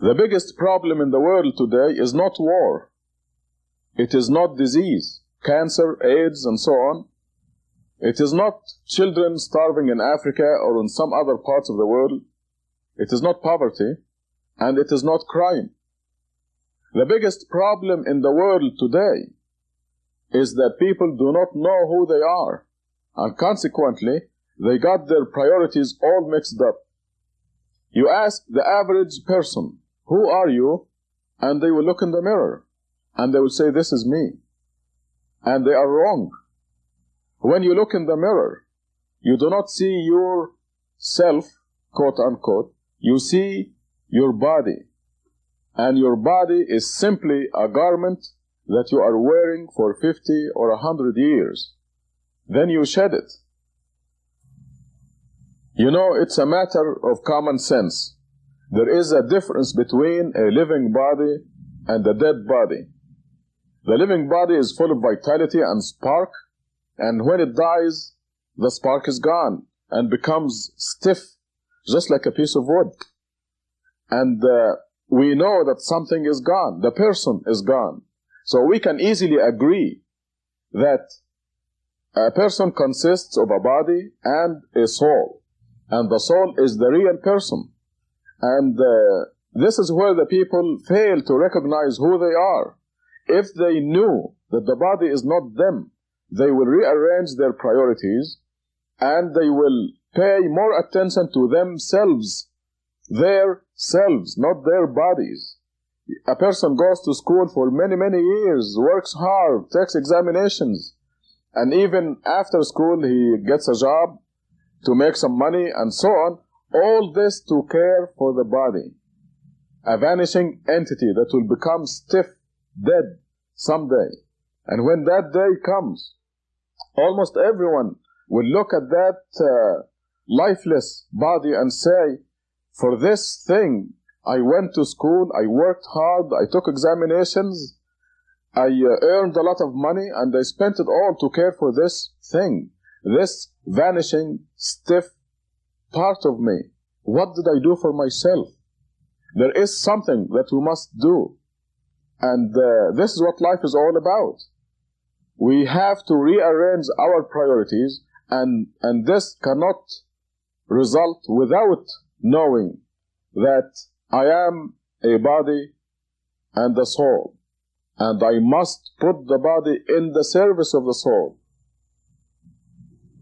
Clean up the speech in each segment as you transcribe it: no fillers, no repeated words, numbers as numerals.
The biggest problem in the world today is not war. It is not disease, cancer, AIDS, and so on. It is not children starving in Africa or in some other parts of the world. It is not poverty, and it is not crime. The biggest problem in the world today is that people do not know who they are, and consequently, they got their priorities all mixed up. You ask the average person, "Who are you?" and they will look in the mirror, and they will say, "This is me." And they are wrong. When you look in the mirror, you do not see yourself, quote unquote, you see your body. And your body is simply a garment that you are wearing for 50 or 100 years. Then you shed it. You know, it's a matter of common sense. There is a difference between a living body and a dead body. The living body is full of vitality and spark, and when it dies, the spark is gone and becomes stiff, just like a piece of wood. And we know that something is gone. The person is gone. So we can easily agree that a person consists of a body and a soul. And the soul is the real person. And this is where the people fail to recognize who they are. If they knew that the body is not them, they will rearrange their priorities and they will pay more attention to themselves, their selves, not their bodies. A person goes to school for many, many years, works hard, takes examinations, and even after school he gets a job to make some money and so on. All this to care for the body. A vanishing entity that will become stiff, dead someday. And when that day comes, almost everyone will look at that lifeless body and say, "For this thing, I went to school, I worked hard, I took examinations, I earned a lot of money, and I spent it all to care for this thing, this vanishing, stiff part of me. What did I do for myself?" There is something that we must do. And this is what life is all about. We have to rearrange our priorities, and this cannot result without knowing that I am a body and a soul, and I must put the body in the service of the soul.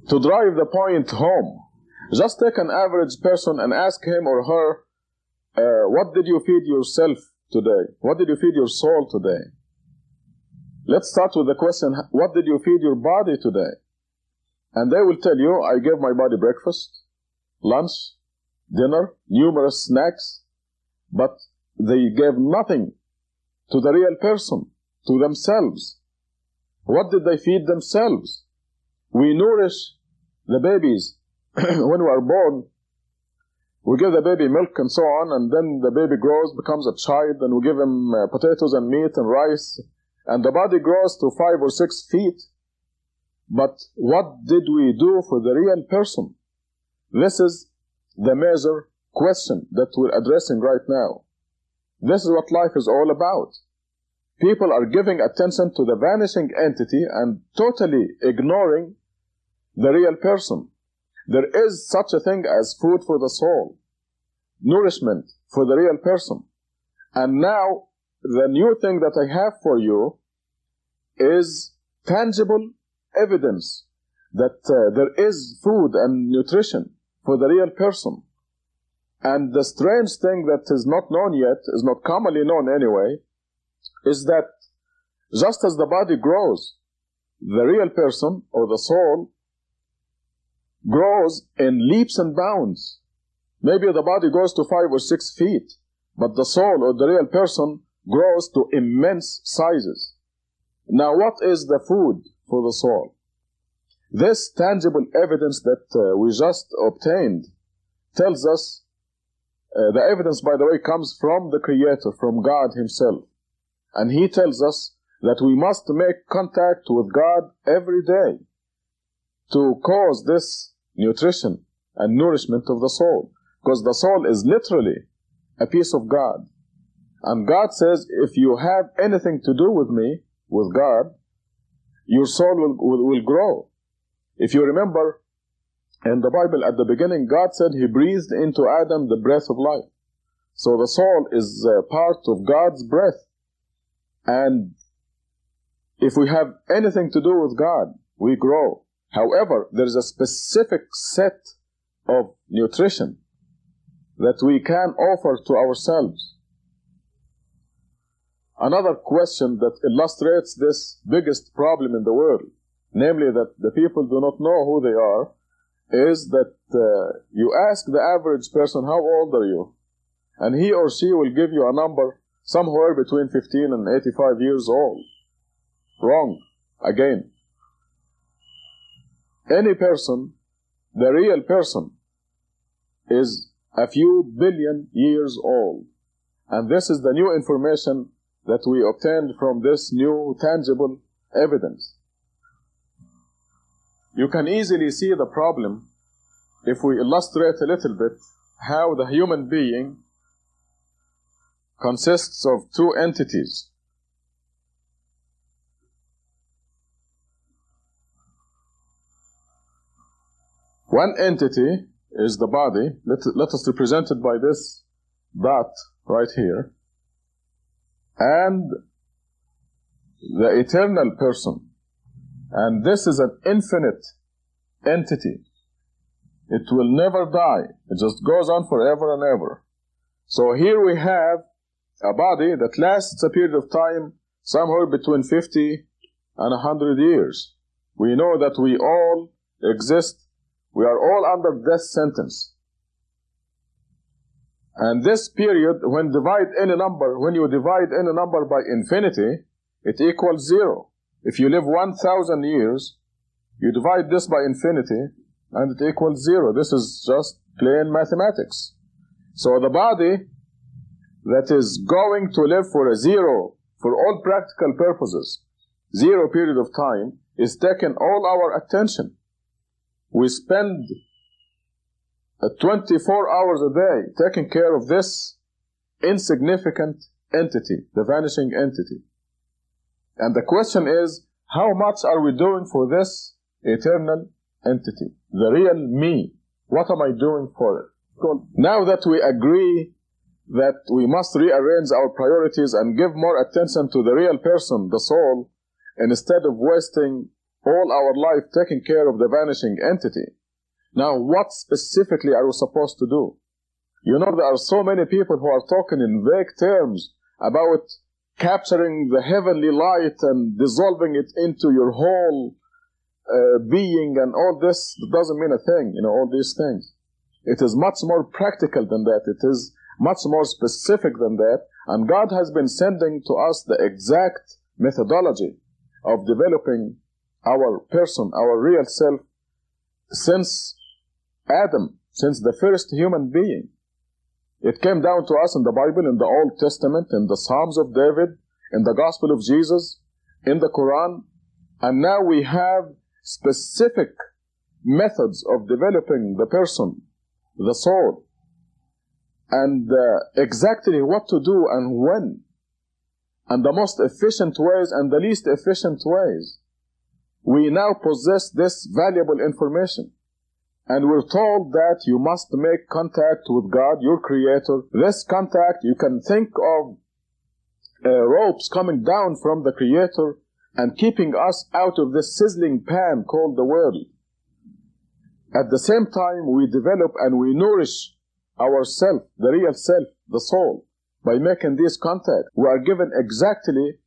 To drive the point home, just take an average person and ask him or her, what did you feed yourself today? What did you feed your soul today? Let's start with the question, what did you feed your body today? And they will tell you, I gave my body breakfast, lunch, dinner, numerous snacks, but they gave nothing to the real person, to themselves. What did they feed themselves? We nourish the babies when we are born. We give the baby milk and so on, and then the baby grows, becomes a child, and we give him potatoes and meat and rice, and the body grows to 5 or 6 feet. But what did we do for the real person? This is the major question that we're addressing right now. This is what life is all about. People are giving attention to the vanishing entity and totally ignoring the real person. There is such a thing as food for the soul, nourishment for the real person. And now, the new thing that I have for you is tangible evidence that there is food and nutrition for the real person. And the strange thing that is not known yet, is not commonly known anyway, is that just as the body grows, the real person or the soul grows in leaps and bounds. Maybe the body goes to 5 or 6 feet, but the soul or the real person grows to immense sizes. Now, what is the food for the soul? This tangible evidence that we just obtained tells us, the evidence, by the way, comes from the Creator, from God Himself. And He tells us that we must make contact with God every day to cause this nutrition and nourishment of the soul. Because the soul is literally a piece of God. And God says, if you have anything to do with me, with God, your soul will grow. If you remember, in the Bible at the beginning, God said He breathed into Adam the breath of life. So the soul is part of God's breath. And if we have anything to do with God, we grow. However, there is a specific set of nutrition that we can offer to ourselves. Another question that illustrates this biggest problem in the world, namely that the people do not know who they are, is that you ask the average person, how old are you? And he or she will give you a number somewhere between 15 and 85 years old. Wrong. Again. Any person, the real person, is a few billion years old. And this is the new information that we obtained from this new tangible evidence. You can easily see the problem if we illustrate a little bit how the human being consists of two entities. One entity is the body. Let us represent it by this dot right here. And the eternal person. And this is an infinite entity. It will never die. It just goes on forever and ever. So here we have a body that lasts a period of time somewhere between 50 and 100 years. We know that we all exist. We are all under death sentence. And this period, when you divide any number by infinity, it equals 0. If you live 1,000 years, you divide this by infinity, and it equals 0. This is just plain mathematics. So the body that is going to live for a 0, for all practical purposes, 0 period of time, is taking all our attention. We spend 24 hours a day taking care of this insignificant entity, the vanishing entity. And the question is, how much are we doing for this eternal entity, the real me? What am I doing for it? Now that we agree that we must rearrange our priorities and give more attention to the real person, the soul, instead of wasting all our life taking care of the vanishing entity. Now, what specifically are we supposed to do? You know, there are so many people who are talking in vague terms about capturing the heavenly light and dissolving it into your whole being, and all this doesn't mean a thing, all these things. It is much more practical than that. It is much more specific than that. And God has been sending to us the exact methodology of developing our person, our real self, since Adam, since the first human being. It came down to us in the Bible, in the Old Testament, in the Psalms of David, in the Gospel of Jesus, in the Quran, and now we have specific methods of developing the person, the soul, and exactly what to do and when, and the most efficient ways and the least efficient ways. We now possess this valuable information. And we're told that you must make contact with God, your Creator. This contact, you can think of ropes coming down from the Creator and keeping us out of this sizzling pan called the world. At the same time, we develop and we nourish ourself, the real self, the soul, by making this contact. We are given exactly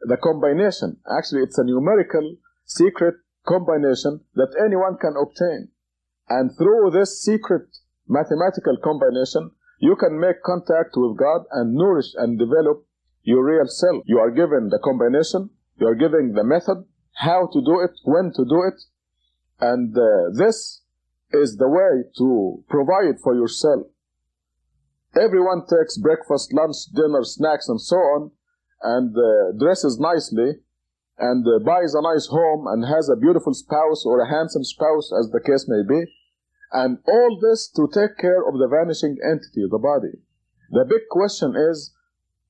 the combination. Actually, it's a numerical secret combination that anyone can obtain. And through this secret mathematical combination, you can make contact with God and nourish and develop your real self. You are given the combination, you are given the method, how to do it, when to do it, and this is the way to provide for yourself. Everyone takes breakfast, lunch, dinner, snacks, and so on, and dresses nicely, and buys a nice home and has a beautiful spouse or a handsome spouse, as the case may be, and all this to take care of the vanishing entity, the body. The big question is,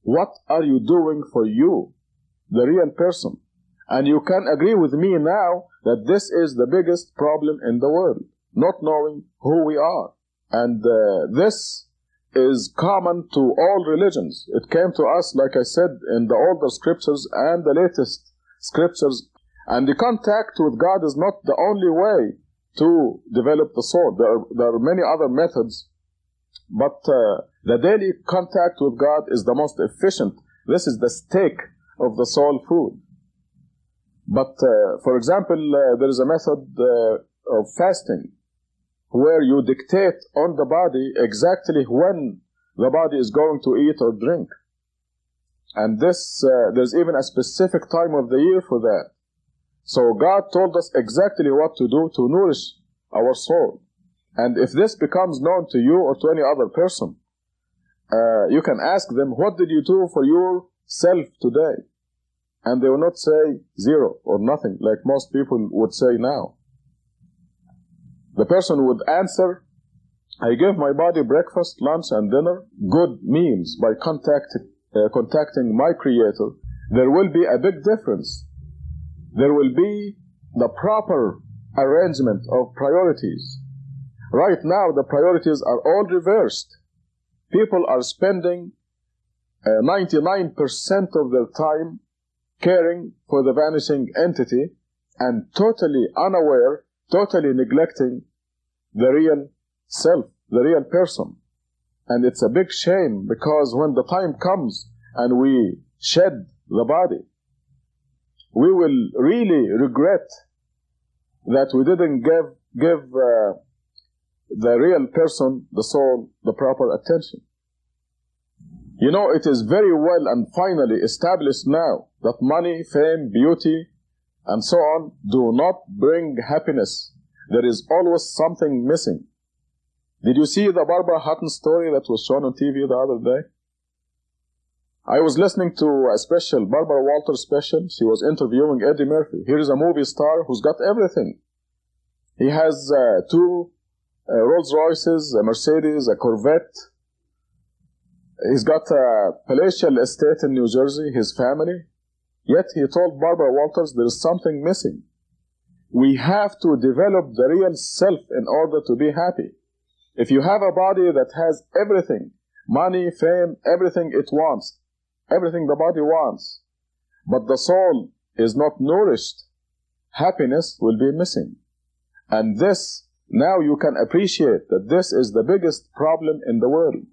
what are you doing for you, the real person? And you can agree with me now that this is the biggest problem in the world, not knowing who we are. And this is common to all religions. It came to us, like I said, in the older scriptures and the latest scriptures. And the contact with God is not the only way to develop the soul. There are many other methods, but the daily contact with God is the most efficient. This is the steak of the soul food. But, for example, there is a method of fasting where you dictate on the body exactly when the body is going to eat or drink. And this, there's even a specific time of the year for that. So God told us exactly what to do to nourish our soul. And if this becomes known to you or to any other person, you can ask them, what did you do for yourself today? And they will not say zero or nothing, like most people would say now. The person would answer, I gave my body breakfast, lunch, and dinner, good meals, by contacting my Creator. There will be a big difference. There will be the proper arrangement of priorities. Right now, the priorities are all reversed. People are spending 99% of their time caring for the vanishing entity and totally unaware, totally neglecting the real self, the real person. And it's a big shame, because when the time comes and we shed the body, we will really regret that we didn't give the real person, the soul, the proper attention. You know, it is very well and finally established now that money, fame, beauty, and so on do not bring happiness. There is always something missing. Did you see the Barbara Hutton story that was shown on TV the other day? I was listening to a special, Barbara Walters special. She was interviewing Eddie Murphy. Here is a movie star who's got everything. He has 2 Rolls Royces, a Mercedes, a Corvette. He's got a palatial estate in New Jersey, his family. Yet he told Barbara Walters there is something missing. We have to develop the real self in order to be happy. If you have a body that has everything, money, fame, everything it wants, everything the body wants, but the soul is not nourished, happiness will be missing. And this, now you can appreciate that this is the biggest problem in the world.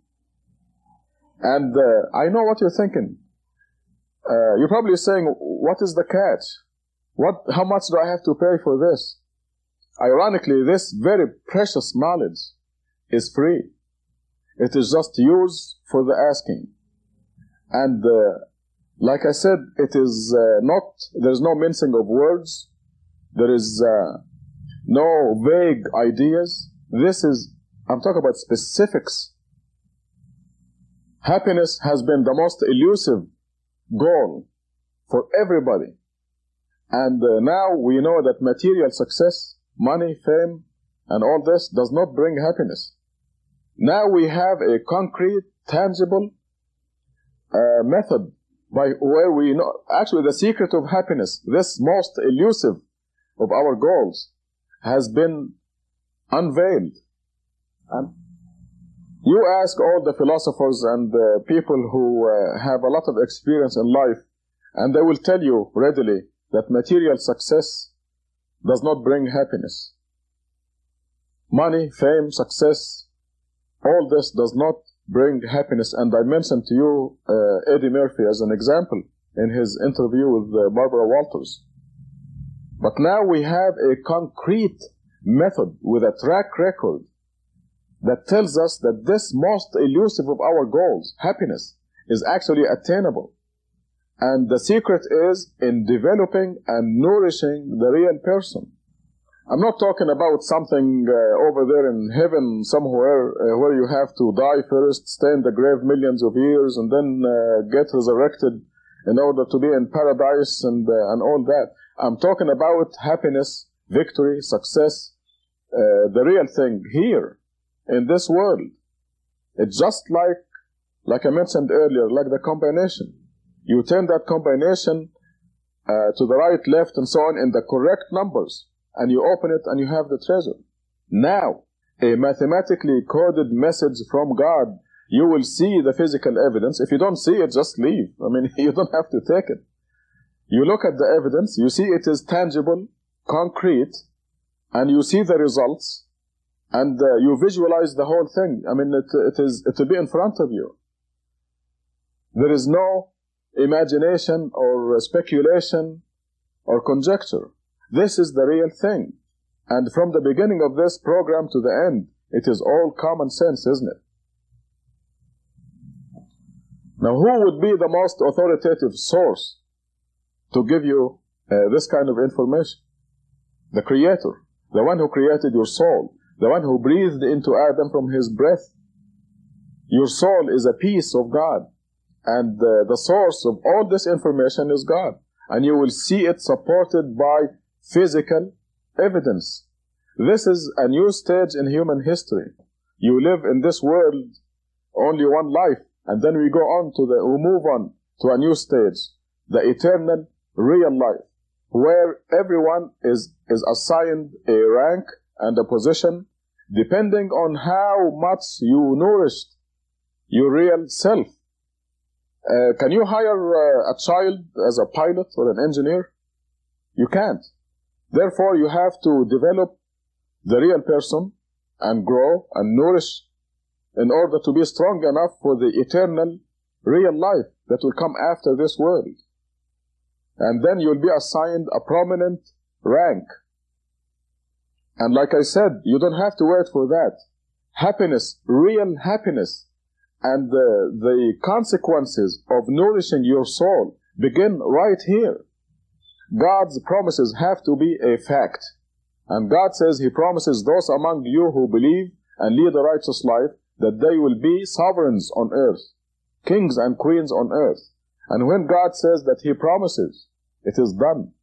And I know what you're thinking. You're probably saying, what is the catch? How much do I have to pay for this? Ironically, this very precious knowledge is free. It is just yours for the asking. And like I said, it is there's no mincing of words. There is no vague ideas. I'm talking about specifics. Happiness has been the most elusive goal for everybody. And now we know that material success, money, fame, and all this does not bring happiness. Now we have a concrete, tangible method by where we know, actually the secret of happiness, this most elusive of our goals, has been unveiled. And you ask all the philosophers and the people who have a lot of experience in life, and they will tell you readily that material success does not bring happiness. Money, fame, success, all this does not bring happiness. And I mentioned to you Eddie Murphy as an example in his interview with Barbara Walters. But now we have a concrete method with a track record that tells us that this most elusive of our goals, happiness, is actually attainable. And the secret is in developing and nourishing the real person. I'm not talking about something over there in heaven somewhere where you have to die first, stay in the grave millions of years, and then get resurrected in order to be in paradise and all that. I'm talking about happiness, victory, success, the real thing here in this world. It's just like like I mentioned earlier, like the combination. You turn that combination to the right, left, and so on in the correct numbers, and you open it and you have the treasure. Now, a mathematically coded message from God, you will see the physical evidence. If you don't see it, just leave. I mean, you don't have to take it. You look at the evidence, you see it is tangible, concrete, and you see the results, and you visualize the whole thing. I mean, it will be in front of you. There is no imagination or speculation or conjecture. This is the real thing. And from the beginning of this program to the end, it is all common sense, isn't it? Now, who would be the most authoritative source to give you this kind of information? The Creator, the one who created your soul, the one who breathed into Adam from his breath. Your soul is a piece of God, and the source of all this information is God. And you will see it supported by physical evidence. This is a new stage in human history. You live in this world only one life, and then we move on to a new stage, the eternal real life, where everyone is assigned a rank and a position depending on how much you nourished your real self. Can you hire a child as a pilot or an engineer? You can't. Therefore, you have to develop the real person and grow and nourish in order to be strong enough for the eternal real life that will come after this world. And then you'll be assigned a prominent rank. And like I said, you don't have to wait for that. Happiness, real happiness, and the consequences of nourishing your soul begin right here. God's promises have to be a fact. And God says He promises those among you who believe and lead a righteous life that they will be sovereigns on earth, kings and queens on earth. And when God says that He promises, it is done.